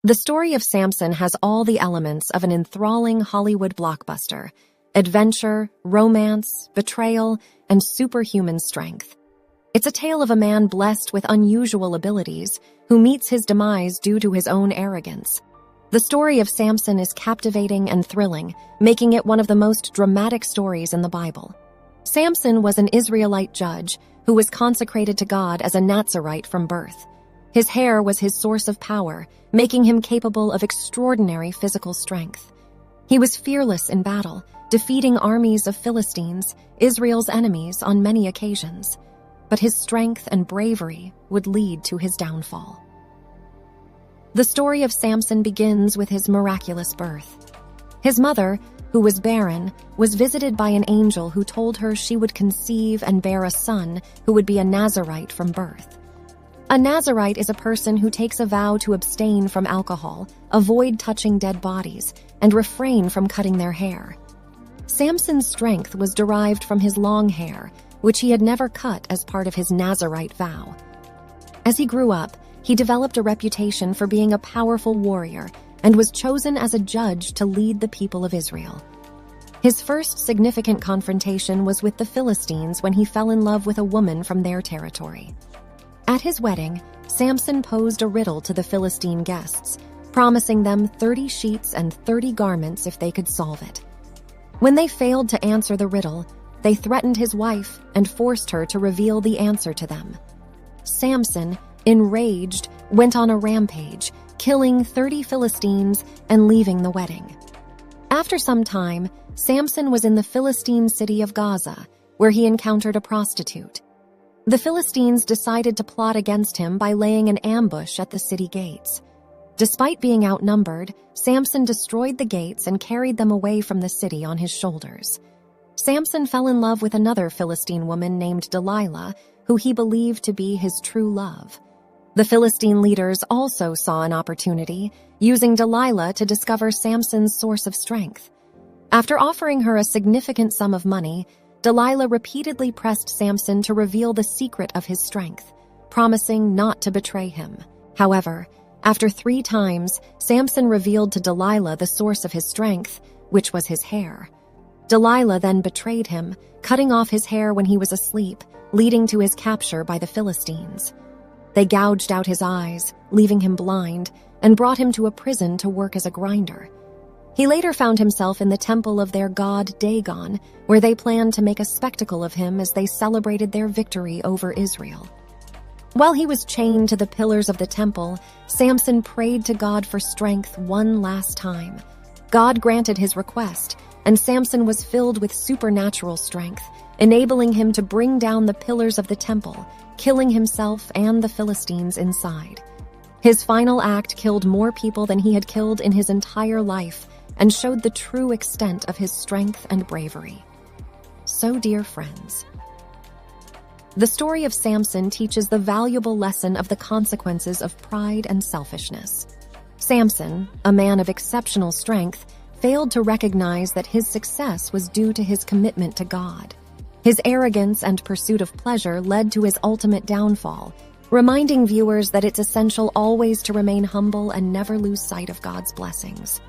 The story of Samson has all the elements of an enthralling Hollywood blockbuster: adventure, romance, betrayal, and superhuman strength. It's a tale of a man blessed with unusual abilities who meets his demise due to his own arrogance. The story of Samson is captivating and thrilling, making it one of the most dramatic stories in the Bible. Samson was an Israelite judge who was consecrated to God as a Nazarite from birth. His hair was his source of power, making him capable of extraordinary physical strength. He was fearless in battle, defeating armies of Philistines, Israel's enemies, on many occasions. But his strength and bravery would lead to his downfall. The story of Samson begins with his miraculous birth. His mother, who was barren, was visited by an angel who told her she would conceive and bear a son who would be a Nazarite from birth. A Nazarite is a person who takes a vow to abstain from alcohol, avoid touching dead bodies, and refrain from cutting their hair. Samson's strength was derived from his long hair, which he had never cut as part of his Nazarite vow. As he grew up, he developed a reputation for being a powerful warrior and was chosen as a judge to lead the people of Israel. His first significant confrontation was with the Philistines when he fell in love with a woman from their territory. At his wedding, Samson posed a riddle to the Philistine guests, promising them 30 sheets and 30 garments if they could solve it. When they failed to answer the riddle, they threatened his wife and forced her to reveal the answer to them. Samson, enraged, went on a rampage, killing 30 Philistines and leaving the wedding. After some time, Samson was in the Philistine city of Gaza, where he encountered a prostitute. The Philistines decided to plot against him by laying an ambush at the city gates. Despite being outnumbered, Samson destroyed the gates and carried them away from the city on his shoulders. Samson fell in love with another Philistine woman named Delilah, who he believed to be his true love. The Philistine leaders also saw an opportunity, using Delilah to discover Samson's source of strength. After offering her a significant sum of money, Delilah repeatedly pressed Samson to reveal the secret of his strength, promising not to betray him. However, after 3 times, Samson revealed to Delilah the source of his strength, which was his hair. Delilah then betrayed him, cutting off his hair when he was asleep, leading to his capture by the Philistines. They gouged out his eyes, leaving him blind, and brought him to a prison to work as a grinder. He later found himself in the temple of their god Dagon, where they planned to make a spectacle of him as they celebrated their victory over Israel. While he was chained to the pillars of the temple, Samson prayed to God for strength one last time. God granted his request, and Samson was filled with supernatural strength, enabling him to bring down the pillars of the temple, killing himself and the Philistines inside. His final act killed more people than he had killed in his entire life, and showed the true extent of his strength and bravery. So, dear friends, the story of Samson teaches the valuable lesson of the consequences of pride and selfishness. Samson, a man of exceptional strength, failed to recognize that his success was due to his commitment to God. His arrogance and pursuit of pleasure led to his ultimate downfall, reminding viewers that it's essential always to remain humble and never lose sight of God's blessings.